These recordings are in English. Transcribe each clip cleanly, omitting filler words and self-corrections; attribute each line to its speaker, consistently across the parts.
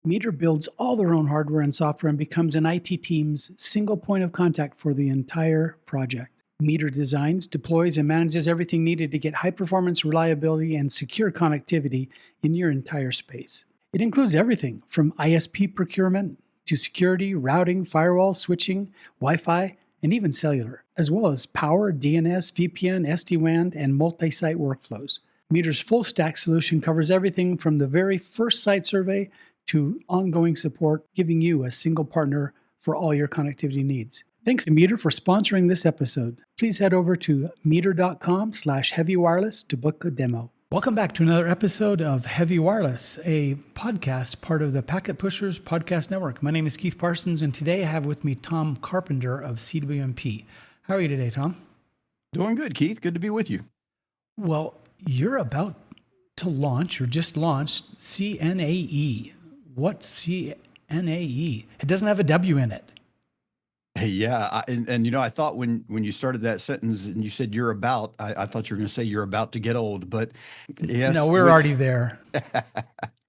Speaker 1: Meter builds all their own hardware and software and becomes an IT team's single point of contact for the entire project. Meter designs, deploys, and manages everything needed to get high performance, reliability, and secure connectivity in your entire space. It includes everything from ISP procurement to security, routing, firewall, switching, Wi-Fi, and even cellular, as well as power, DNS, VPN, SD-WAN, and multi-site workflows. Meter's full stack solution covers everything from the very first site survey to ongoing support, giving you a single partner for all your connectivity needs. Thanks to Meter for sponsoring this episode. Please head over to meter.com/heavywireless to book a demo. Welcome back to another episode of Heavy Wireless, a podcast part of the Packet Pushers Podcast Network. My name is Keith Parsons, and today I have with me Tom Carpenter of CWNP. How are you today, Tom?
Speaker 2: Doing good, Keith. Good to be with you.
Speaker 1: Well, you're about to launch, or just launched, CNAE. What's CNAE? It doesn't have a W in it.
Speaker 2: Hey, yeah, I thought when you started that sentence and you said you're about, I thought you were going to say you're about to get old, but yes.
Speaker 1: No, we're already there.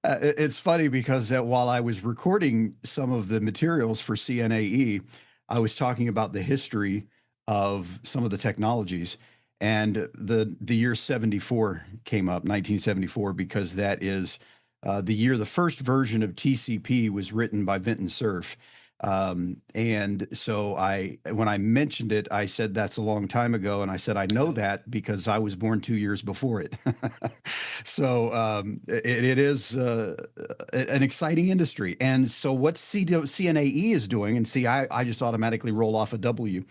Speaker 2: It's funny because while I was recording some of the materials for CNAE, I was talking about the history of some of the technologies, and the year 74 came up, 1974, because that is the year the first version of TCP was written by Vinton Cerf. And so when I mentioned it, I said, that's a long time ago. And I said, I know that because I was born 2 years before it. So, it is, an exciting industry. And so what CNAE is doing, and see, I just automatically roll off a W.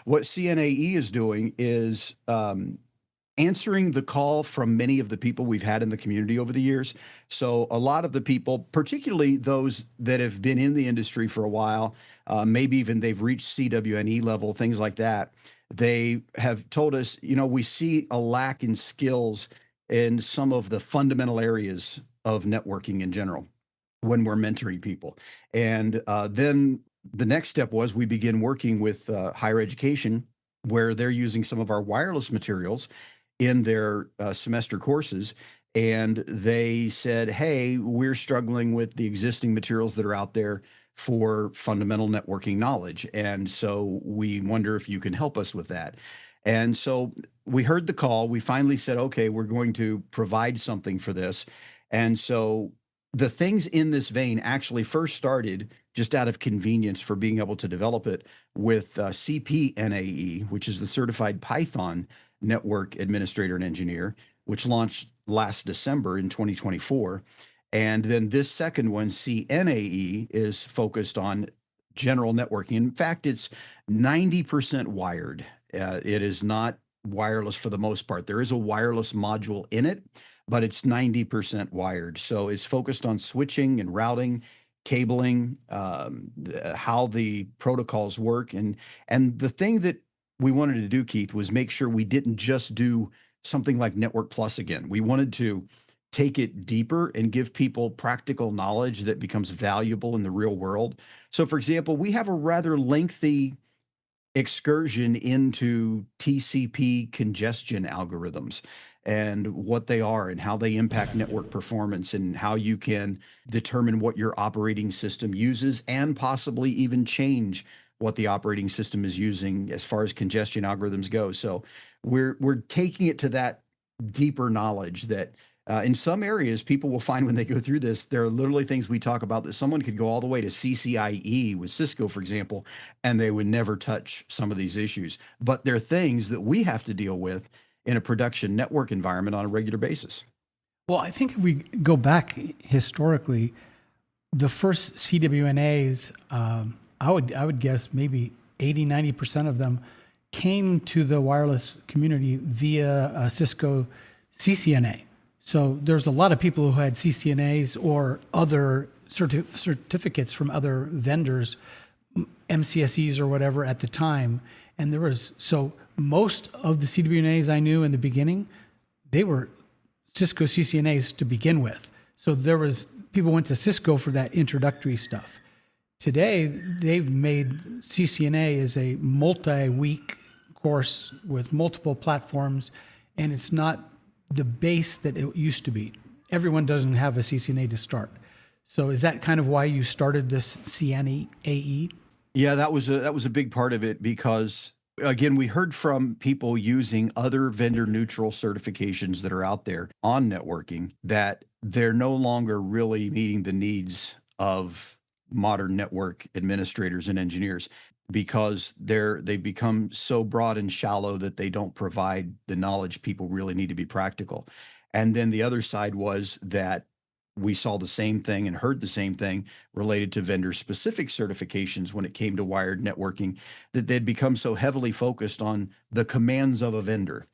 Speaker 2: What CNAE is doing is, answering the call from many of the people we've had in the community over the years. So a lot of the people, particularly those that have been in the industry for a while, maybe even they've reached CWNE level, things like that, they have told us, we see a lack in skills in some of the fundamental areas of networking in general when we're mentoring people. And then the next step was we begin working with higher education, where they're using some of our wireless materials in their semester courses. And they said, hey, we're struggling with the existing materials that are out there for fundamental networking knowledge. And so we wonder if you can help us with that. And so we heard the call. We finally said, okay, we're going to provide something for this. And so the things in this vein actually first started just out of convenience for being able to develop it with CPNAE, which is the Certified Python Network Administrator and Engineer, which launched last December in 2024. And then this second one, CNAE, is focused on general networking. In fact, it's 90% wired. It is not wireless for the most part. There is a wireless module in it, but it's 90% wired. So it's focused on switching and routing, cabling, how the protocols work. And the thing that we wanted to do, Keith, was make sure we didn't just do something like Network Plus again. We wanted to take it deeper and give people practical knowledge that becomes valuable in the real world. So, for example, we have a rather lengthy excursion into TCP congestion algorithms and what they are and how they impact network performance and how you can determine what your operating system uses and possibly even change what the operating system is using as far as congestion algorithms go. So we're taking it to that deeper knowledge that in some areas people will find when they go through this, there are literally things we talk about that someone could go all the way to CCIE with Cisco, for example, and they would never touch some of these issues. But they're things that we have to deal with in a production network environment on a regular basis.
Speaker 1: Well, I think if we go back historically, the first CWNAs, I would guess maybe 80-90% of them came to the wireless community via Cisco CCNA. So there's a lot of people who had CCNAs or other certificates from other vendors, MCSEs or whatever at the time. And so most of the CWNAs I knew in the beginning, they were Cisco CCNAs to begin with. So people went to Cisco for that introductory stuff. Today, they've made CCNA as a multi-week course with multiple platforms, and it's not the base that it used to be. Everyone doesn't have a CCNA to start. So is that kind of why you started this CNAE?
Speaker 2: Yeah, that was a big part of it because again, we heard from people using other vendor neutral certifications that are out there on networking that they're no longer really meeting the needs of modern network administrators and engineers because they've become so broad and shallow that they don't provide the knowledge people really need to be practical. And then the other side was that we saw the same thing and heard the same thing related to vendor specific certifications when it came to wired networking, that they'd become so heavily focused on the commands of a vendor.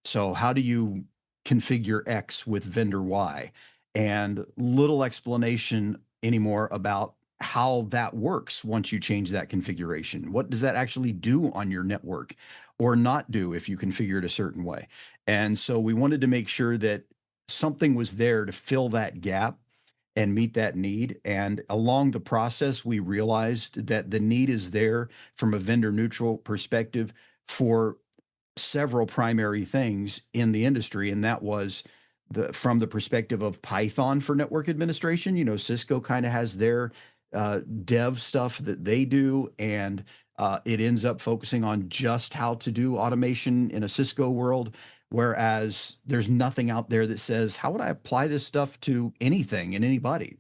Speaker 2: So, how do you configure X with vendor Y? And little explanation anymore about how that works once you change that configuration. What does that actually do on your network or not do if you configure it a certain way? And so, we wanted to make sure that something was there to fill that gap and meet that need. And along the process, we realized that the need is there from a vendor neutral perspective for several primary things in the industry, and that was from the perspective of Python for network administration. You know, Cisco kind of has their dev stuff that they do, and it ends up focusing on just how to do automation in a Cisco world. Whereas there's nothing out there that says, how would I apply this stuff to anything and anybody?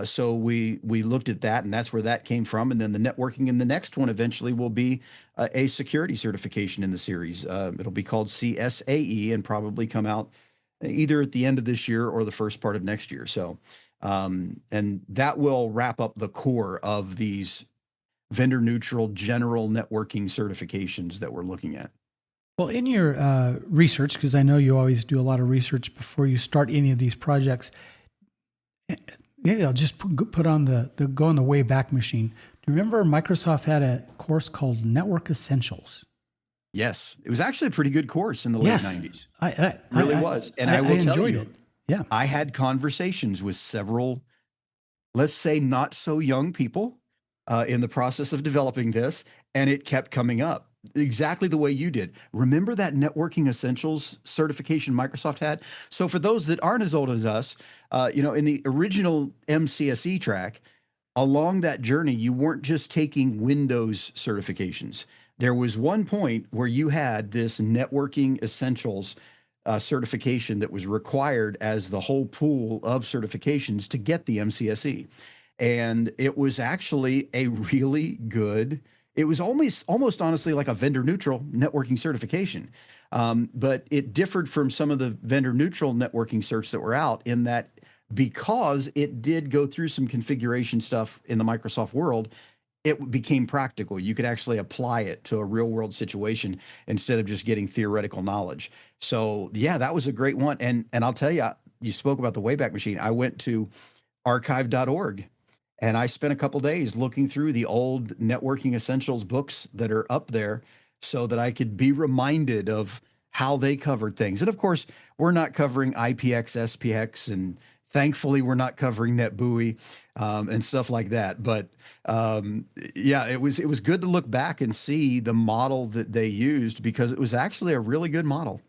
Speaker 2: So we looked at that, and that's where that came from. And then the networking in the next one eventually will be a security certification in the series. It'll be called CSAE and probably come out either at the end of this year or the first part of next year. So, and that will wrap up the core of these vendor neutral general networking certifications that we're looking at.
Speaker 1: Well, in your research, because I know you always do a lot of research before you start any of these projects, maybe I'll just put on the go on the way back machine. Do you remember Microsoft had a course called Network Essentials?
Speaker 2: Yes, it was actually a pretty good course in the late 90s.
Speaker 1: It
Speaker 2: really was. And I will tell you,
Speaker 1: it. Yeah.
Speaker 2: I had conversations with several, let's say, not so young people in the process of developing this, and it kept coming up exactly the way you did. Remember that networking essentials certification Microsoft had? So for those that aren't as old as us, in the original MCSE track, along that journey, you weren't just taking Windows certifications. There was one point where you had this networking essentials certification that was required as the whole pool of certifications to get the MCSE. And it was actually a really good, it was almost honestly like a vendor neutral networking certification. But it differed from some of the vendor neutral networking certs that were out in that because it did go through some configuration stuff in the Microsoft world, it became practical. You could actually apply it to a real world situation instead of just getting theoretical knowledge. So yeah, that was a great one. And I'll tell you, you spoke about the Wayback Machine. I went to archive.org and I spent a couple days looking through the old networking essentials books that are up there so that I could be reminded of how they covered things. And of course, we're not covering IPX, SPX, and thankfully we're not covering NetBUI and stuff like that. But yeah, it was good to look back and see the model that they used because it was actually a really good model.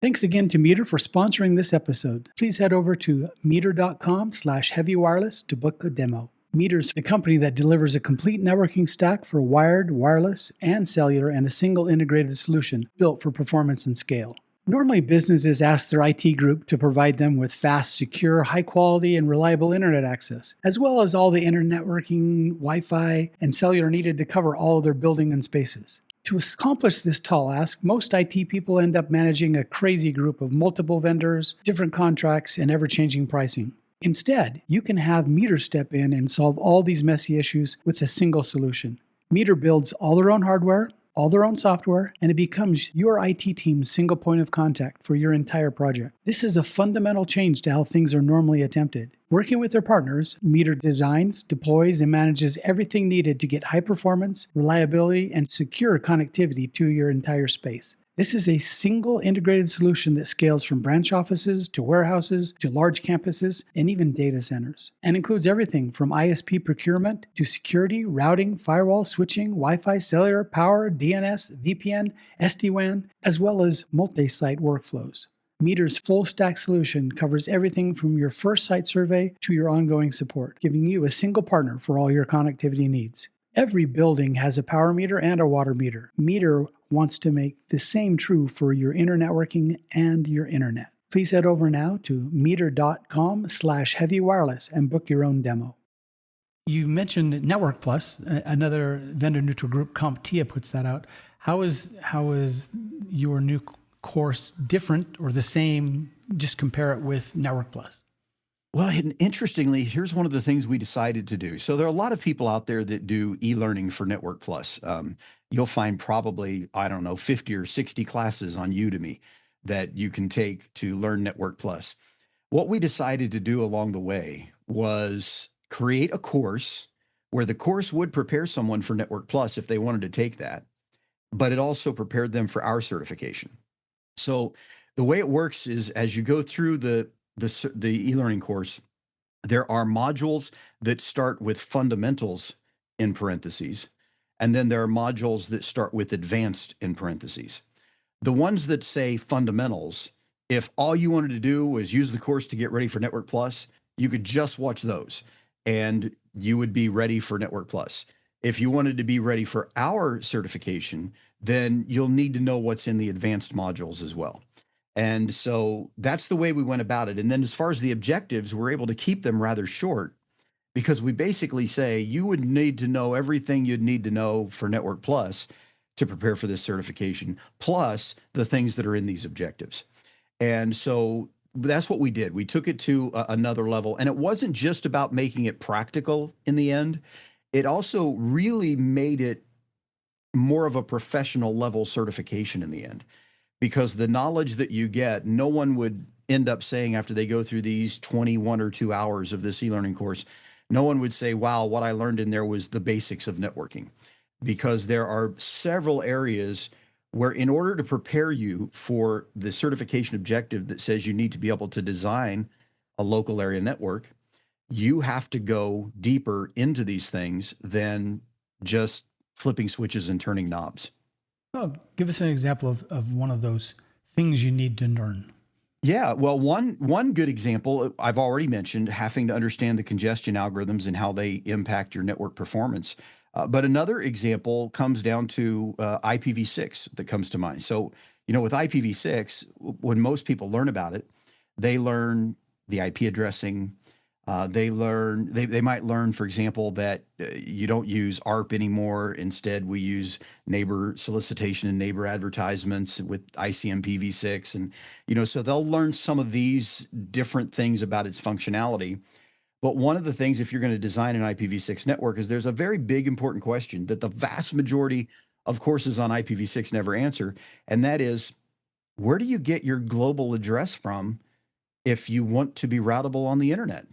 Speaker 1: Thanks again to Meter for sponsoring this episode. Please head over to meter.com/heavywireless to book a demo. Meter's the company that delivers a complete networking stack for wired, wireless, and cellular and a single integrated solution built for performance and scale. Normally, businesses ask their IT group to provide them with fast, secure, high-quality, and reliable internet access, as well as all the internet networking, Wi-Fi, and cellular needed to cover all of their building and spaces. To accomplish this tall ask, most IT people end up managing a crazy group of multiple vendors, different contracts, and ever-changing pricing. Instead, you can have Meter step in and solve all these messy issues with a single solution. Meter builds all their own hardware, all their own software, and it becomes your IT team's single point of contact for your entire project. This is a fundamental change to how things are normally attempted. Working with their partners, Meter designs, deploys, and manages everything needed to get high performance, reliability, and secure connectivity to your entire space. This is a single integrated solution that scales from branch offices to warehouses to large campuses and even data centers, and includes everything from ISP procurement to security, routing, firewall, switching, Wi-Fi, cellular, power, DNS, VPN, SD-WAN, as well as multi-site workflows. Meter's full stack solution covers everything from your first site survey to your ongoing support, giving you a single partner for all your connectivity needs. Every building has a power meter and a water meter. Meter wants to make the same true for your internetworking and your internet. Please head over now to meter.com/heavy wireless and book your own demo. You mentioned Network Plus, another vendor neutral group. CompTIA puts that out. How is your new course different or the same? Just compare it with Network Plus.
Speaker 2: Well, and interestingly, here's one of the things we decided to do. So there are a lot of people out there that do e-learning for Network Plus. You'll find probably, I don't know, 50 or 60 classes on Udemy that you can take to learn Network Plus. What we decided to do along the way was create a course where the course would prepare someone for Network Plus if they wanted to take that, but it also prepared them for our certification. So the way it works is as you go through the e-learning course, there are modules that start with fundamentals in parentheses, and then there are modules that start with advanced in parentheses. The ones that say fundamentals, if all you wanted to do was use the course to get ready for Network Plus, you could just watch those and you would be ready for Network Plus. If you wanted to be ready for our certification, then you'll need to know what's in the advanced modules as well. And so that's the way we went about it. And then as far as the objectives, we're able to keep them rather short because we basically say you would need to know everything you'd need to know for Network Plus to prepare for this certification, plus the things that are in these objectives. And so that's what we did. We took it to another level. And it wasn't just about making it practical in the end. It also really made it more of a professional level certification in the end, because the knowledge that you get, no one would end up saying after they go through these 21 or 2 hours of this e-learning course, no one would say, wow, what I learned in there was the basics of networking, because there are several areas where in order to prepare you for the certification objective that says you need to be able to design a local area network, you have to go deeper into these things than just flipping switches and turning knobs.
Speaker 1: Oh, give us an example of one of those things you need to learn.
Speaker 2: Yeah, well, one good example I've already mentioned, having to understand the congestion algorithms and how they impact your network performance. But another example comes down to IPv6 that comes to mind. So, with IPv6, when most people learn about it, they learn the IP addressing. They might learn, for example, that you don't use ARP anymore. Instead, we use neighbor solicitation and neighbor advertisements with ICMPv6. And, so they'll learn some of these different things about its functionality. But one of the things, if you're going to design an IPv6 network, is there's a very big, important question that the vast majority of courses on IPv6 never answer. And that is, where do you get your global address from if you want to be routable on the internet?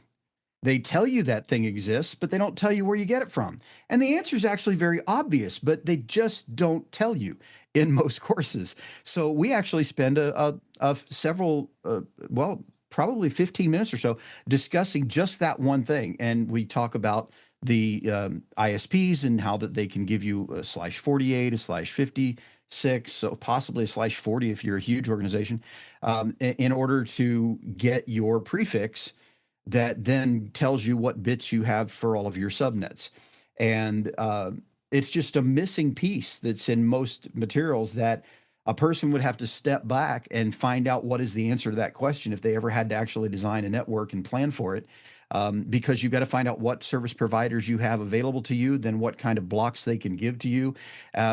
Speaker 2: They tell you that thing exists, but they don't tell you where you get it from. And the answer is actually very obvious, but they just don't tell you in most courses. So we actually spend probably 15 minutes or so discussing just that one thing. And we talk about the ISPs and how that they can give you a /48, a /56, so possibly a /40 if you're a huge organization, in order to get your prefix that then tells you what bits you have for all of your subnets. And it's just a missing piece that's in most materials that a person would have to step back and find out what is the answer to that question if they ever had to actually design a network and plan for it. Because you've got to find out what service providers you have available to you, then what kind of blocks they can give to you,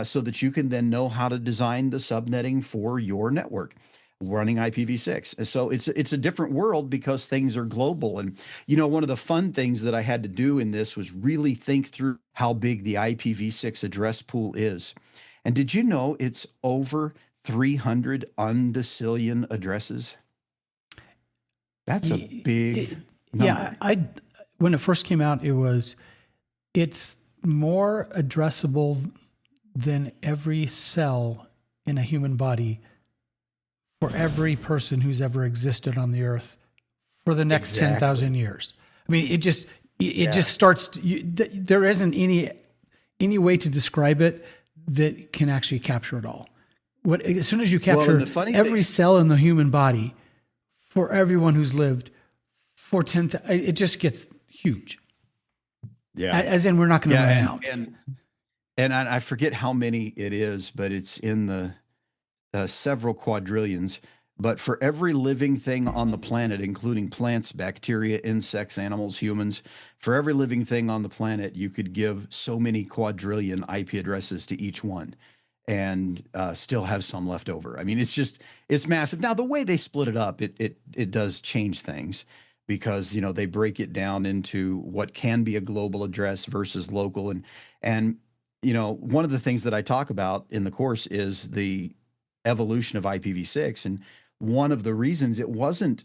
Speaker 2: so that you can then know how to design the subnetting for your network running IPv6. And so it's a different world because things are global. And, one of the fun things that I had to do in this was really think through how big the IPv6 address pool is. And did you know it's over 300 undecillion addresses? That's a big number.
Speaker 1: Yeah, when it first came out, it's more addressable than every cell in a human body for every person who's ever existed on the earth for the next 10,000 years. I mean, it just starts. There isn't any way to describe it that can actually capture it all. As soon as you capture every cell in the human body, for everyone who's lived for 10,000, it just gets huge.
Speaker 2: Yeah.
Speaker 1: As in, we're not going to run
Speaker 2: Yeah.
Speaker 1: out.
Speaker 2: And I forget how many it is, but it's in the several quadrillions. But for every living thing on the planet, including plants, bacteria, insects, animals, humans, for every living thing on the planet, you could give so many quadrillion IP addresses to each one and still have some left over. I mean, it's massive. Now, the way they split it up, it does change things because, they break it down into what can be a global address versus local. And one of the things that I talk about in the course is the evolution of IPv6. And one of the reasons it wasn't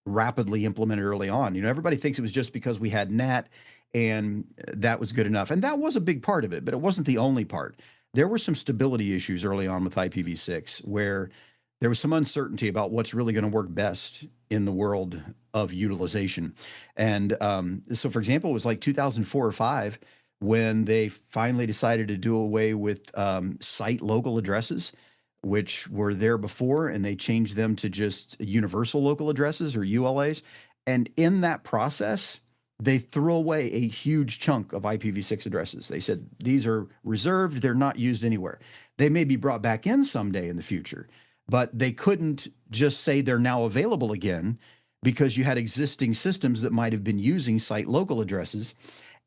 Speaker 2: rapidly implemented early on, everybody thinks it was just because we had NAT and that was good enough. And that was a big part of it, but it wasn't the only part. There were some stability issues early on with IPv6 where there was some uncertainty about what's really going to work best in the world of utilization. And so, for example, it was like 2004 or 5 when they finally decided to do away with site local addresses, which were there before, and they changed them to just universal local addresses or ULAs. And in that process, they threw away a huge chunk of IPv6 addresses. They said, these are reserved, they're not used anywhere. They may be brought back in someday in the future, but they couldn't just say they're now available again because you had existing systems that might have been using site local addresses,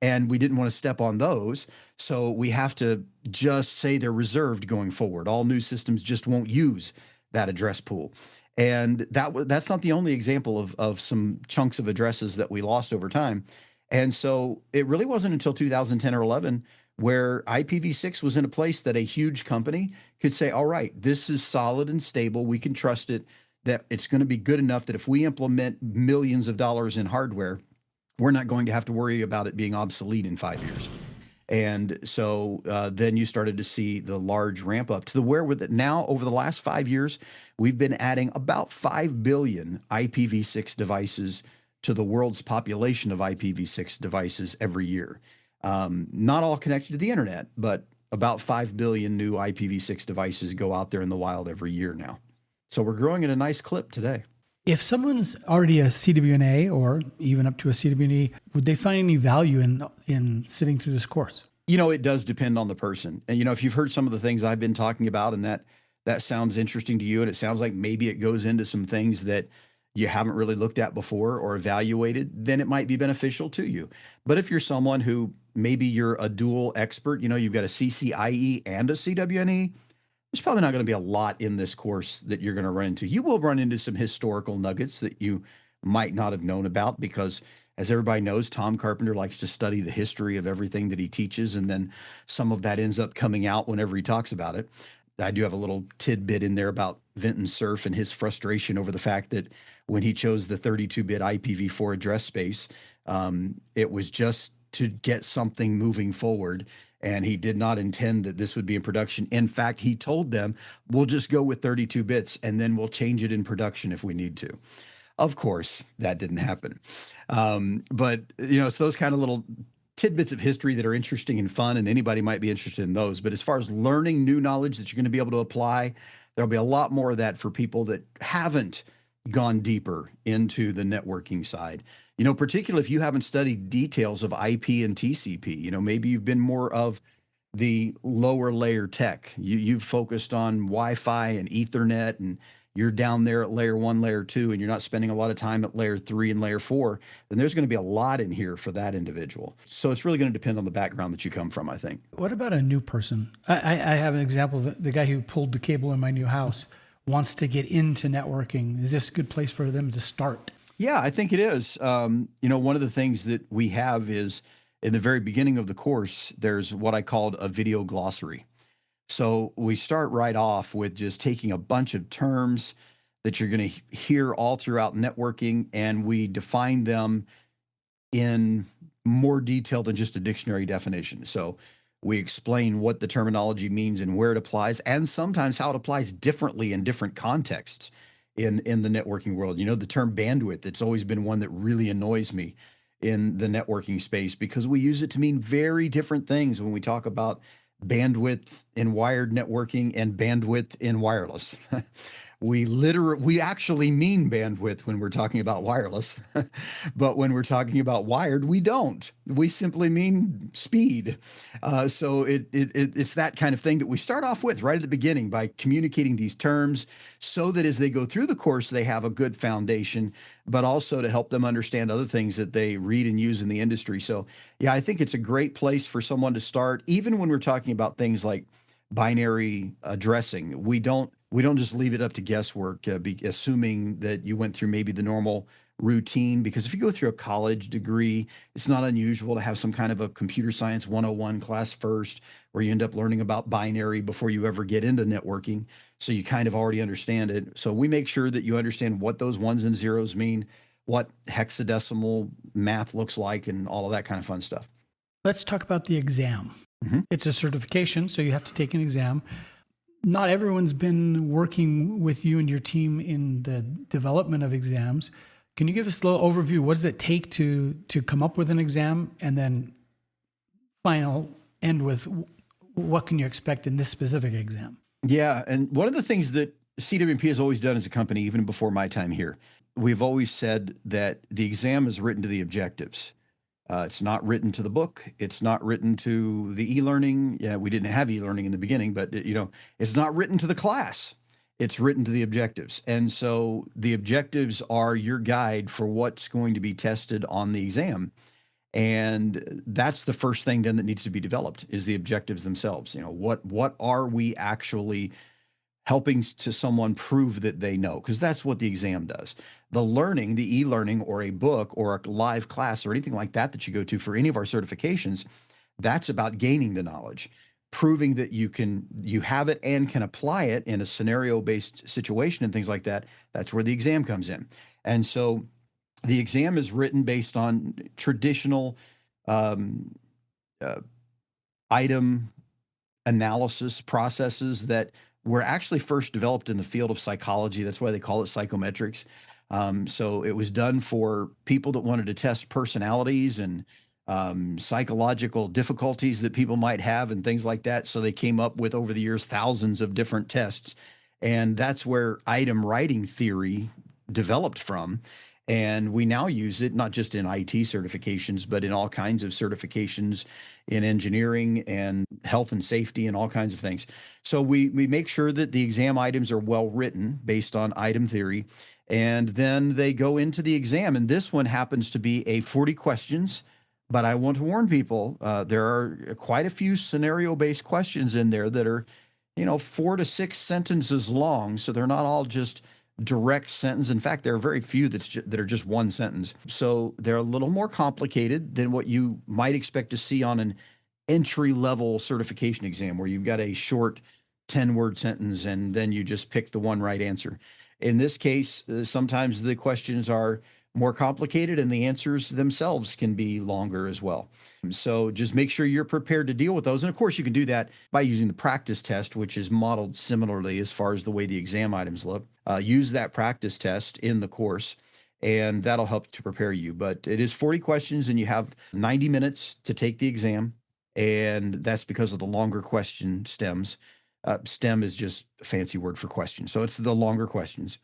Speaker 2: and we didn't want to step on those. So we have to just say they're reserved going forward. All new systems just won't use that address pool. And that's not the only example of some chunks of addresses that we lost over time. And so it really wasn't until 2010 or 11 where IPv6 was in a place that a huge company could say, all right, this is solid and stable. We can trust it, that it's going to be good enough that if we implement millions of dollars in hardware, we're not going to have to worry about it being obsolete in 5 years. And so then you started to see the large ramp up to the where with it now over the last 5 years, we've been adding about 5 billion IPv6 devices to the world's population of IPv6 devices every year. Not all connected to the internet, but about 5 billion new IPv6 devices go out there in the wild every year now. So we're growing at a nice clip today.
Speaker 1: If someone's already a CWNA or even up to a CWNE, would they find any value in sitting through this course?
Speaker 2: It does depend on the person. And, if you've heard some of the things I've been talking about and that sounds interesting to you, and it sounds like maybe it goes into some things that you haven't really looked at before or evaluated, then it might be beneficial to you. But if you're someone who maybe you're a dual expert, you've got a CCIE and a CWNE, there's probably not going to be a lot in this course that you're going to run into. You will run into some historical nuggets that you might not have known about because, as everybody knows, Tom Carpenter likes to study the history of everything that he teaches, and then some of that ends up coming out whenever he talks about it. I do have a little tidbit in there about Vinton Cerf and his frustration over the fact that when he chose the 32-bit IPv4 address space, it was just to get something moving forward. And he did not intend that this would be in production. In fact, he told them, we'll just go with 32 bits and then we'll change it in production if we need to. Of course, that didn't happen. But, it's those kind of little tidbits of history that are interesting and fun, and anybody might be interested in those. But as far as learning new knowledge that you're going to be able to apply, there'll be a lot more of that for people that haven't gone deeper into the networking side. Particularly if you haven't studied details of IP and TCP, maybe you've been more of the lower layer tech. You've focused on Wi-Fi and Ethernet, and you're down there at layer 1, layer 2, and you're not spending a lot of time at layer 3 and layer 4, then there's going to be a lot in here for that individual. So it's really going to depend on the background that you come from, I think.
Speaker 1: What about a new person? I have an example. The guy who pulled the cable in my new house wants to get into networking. Is this a good place for them to start?
Speaker 2: Yeah, I think it is. One of the things that we have is in the very beginning of the course, there's what I called a video glossary. So we start right off with just taking a bunch of terms that you're going to hear all throughout networking, and we define them in more detail than just a dictionary definition. So we explain what the terminology means and where it applies, and sometimes how it applies differently in different contexts in the networking world. The term bandwidth, it's always been one that really annoys me in the networking space because we use it to mean very different things when we talk about bandwidth in wired networking and bandwidth in wireless. We actually mean bandwidth when we're talking about wireless, but when we're talking about wired, we don't. We simply mean speed. It's that kind of thing that we start off with right at the beginning by communicating these terms so that as they go through the course, they have a good foundation, but also to help them understand other things that they read and use in the industry. So, yeah, I think it's a great place for someone to start, even when we're talking about things like binary addressing. We don't just leave it up to guesswork, assuming that you went through maybe the normal routine. Because if you go through a college degree, it's not unusual to have some kind of a computer science 101 class first, where you end up learning about binary before you ever get into networking. So you kind of already understand it. So we make sure that you understand what those ones and zeros mean, what hexadecimal math looks like, and all of that kind of fun stuff.
Speaker 1: Let's talk about the exam. It's a certification, so you have to take an exam. Not everyone's been working with you and your team in the development of exams. Can you give us a little overview? What does it take to come up with an exam, and then end with what can you expect in this specific exam?
Speaker 2: Yeah, and one of the things that CWNP has always done as a company, even before my time here, we've always said that the exam is written to the objectives. It's not written to the book. It's not written to the e-learning. Yeah, we didn't have e-learning in the beginning, but it's not written to the class. It's written to the objectives. And so the objectives are your guide for what's going to be tested on the exam. And that's the first thing then that needs to be developed, is the objectives themselves. What are we actually helping to someone prove that they know? Because that's what the exam does. The learning, the e-learning, or a book or a live class or anything like that that you go to for any of our certifications, that's about gaining the knowledge, proving that you have it and can apply it in a scenario-based situation and things like that. That's where the exam comes in. And so the exam is written based on traditional um, item analysis processes that were actually first developed in the field of psychology. That's why they call it psychometrics. So it was done for people that wanted to test personalities and psychological difficulties that people might have and things like that. So they came up with, over the years, thousands of different tests. And that's where item writing theory developed from. And we now use it not just in IT certifications, but in all kinds of certifications in engineering and health and safety and all kinds of things. So we make sure that the exam items are well written based on item theory. And then they go into the exam. And this one happens to be a 40 questions. But I want to warn people, there are quite a few scenario-based questions in there that are, 4 to 6 sentences long. So they're not all just direct sentence. In fact, there are very few that are just one sentence. So they're a little more complicated than what you might expect to see on an entry-level certification exam, where you've got a short 10-word sentence and then you just pick the one right answer. In this case, sometimes the questions are more complicated and the answers themselves can be longer as well. So just make sure you're prepared to deal with those. And of course, you can do that by using the practice test, which is modeled similarly as far as the way the exam items look. Use that practice test in the course, and that'll help to prepare you. But it is 40 questions, and you have 90 minutes to take the exam. And that's because of the longer question stems. STEM is just a fancy word for question. So it's the longer questions.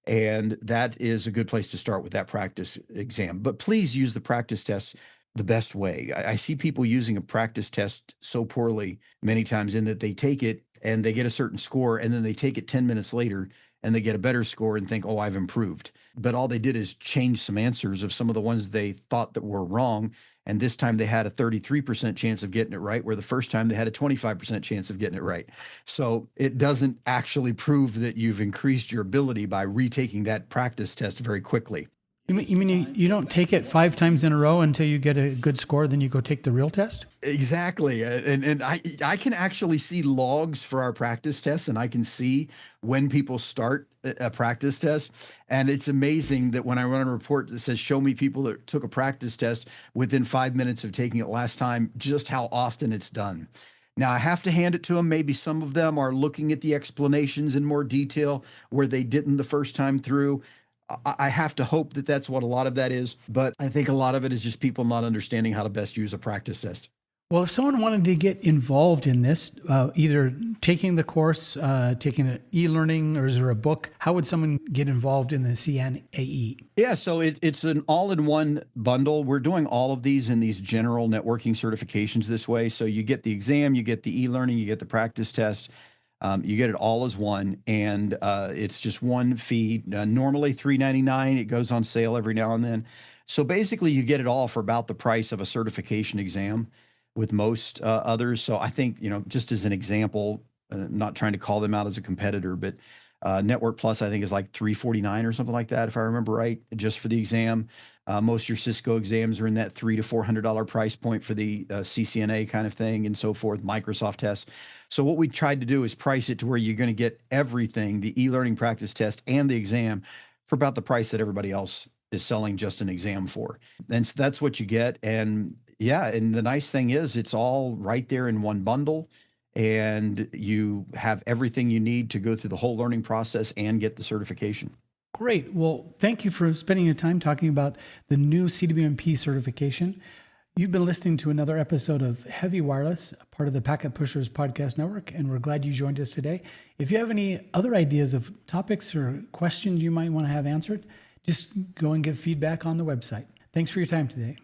Speaker 2: And that is a good place to start with that practice exam. But please use the practice tests the best way. I see people using a practice test so poorly many times, in that they take it and they get a certain score, and then they take it 10 minutes later and they get a better score and think, oh, I've improved. But all they did is change some answers of some of the ones they thought that were wrong. And this time they had a 33% chance of getting it right, where the first time they had a 25% chance of getting it right. So it doesn't actually prove that you've increased your ability by retaking that practice test very quickly.
Speaker 1: You mean you don't take it 5 times in a row until you get a good score, then you go take the real test?
Speaker 2: Exactly. And I can actually see logs for our practice tests, and I can see when people start a practice test. And it's amazing that when I run a report that says, show me people that took a practice test within 5 minutes of taking it last time, just how often it's done. Now, I have to hand it to them. Maybe some of them are looking at the explanations in more detail where they didn't the first time through. I have to hope that that's what a lot of that is, but I think a lot of it is just people not understanding how to best use a practice test.
Speaker 1: Well, if someone wanted to get involved in this, either taking the course, taking an e-learning, or is there a book? How would someone get involved in the CNAE?
Speaker 2: Yeah, so it's an all-in-one bundle. We're doing all of these in these general networking certifications this way. So you get the exam, you get the e-learning, you get the practice test. You get it all as one, and it's just one fee. Normally $3.99. It goes on sale every now and then. So basically, you get it all for about the price of a certification exam with most others. So I think, just as an example, not trying to call them out as a competitor, but Network Plus, I think, is like $349 or something like that, if I remember right, just for the exam. Most of your Cisco exams are in that $300 to $400 price point for the CCNA kind of thing and so forth, Microsoft tests. So what we tried to do is price it to where you're going to get everything, the e-learning practice test and the exam, for about the price that everybody else is selling just an exam for. And so that's what you get. And yeah, and the nice thing is it's all right there in one bundle, and you have everything you need to go through the whole learning process and get the certification.
Speaker 1: Great. Well, thank you for spending your time talking about the new CWNP certification. You've been listening to another episode of Heavy Wireless, part of the Packet Pushers Podcast Network, and we're glad you joined us today. If you have any other ideas of topics or questions you might want to have answered, just go and give feedback on the website. Thanks for your time today.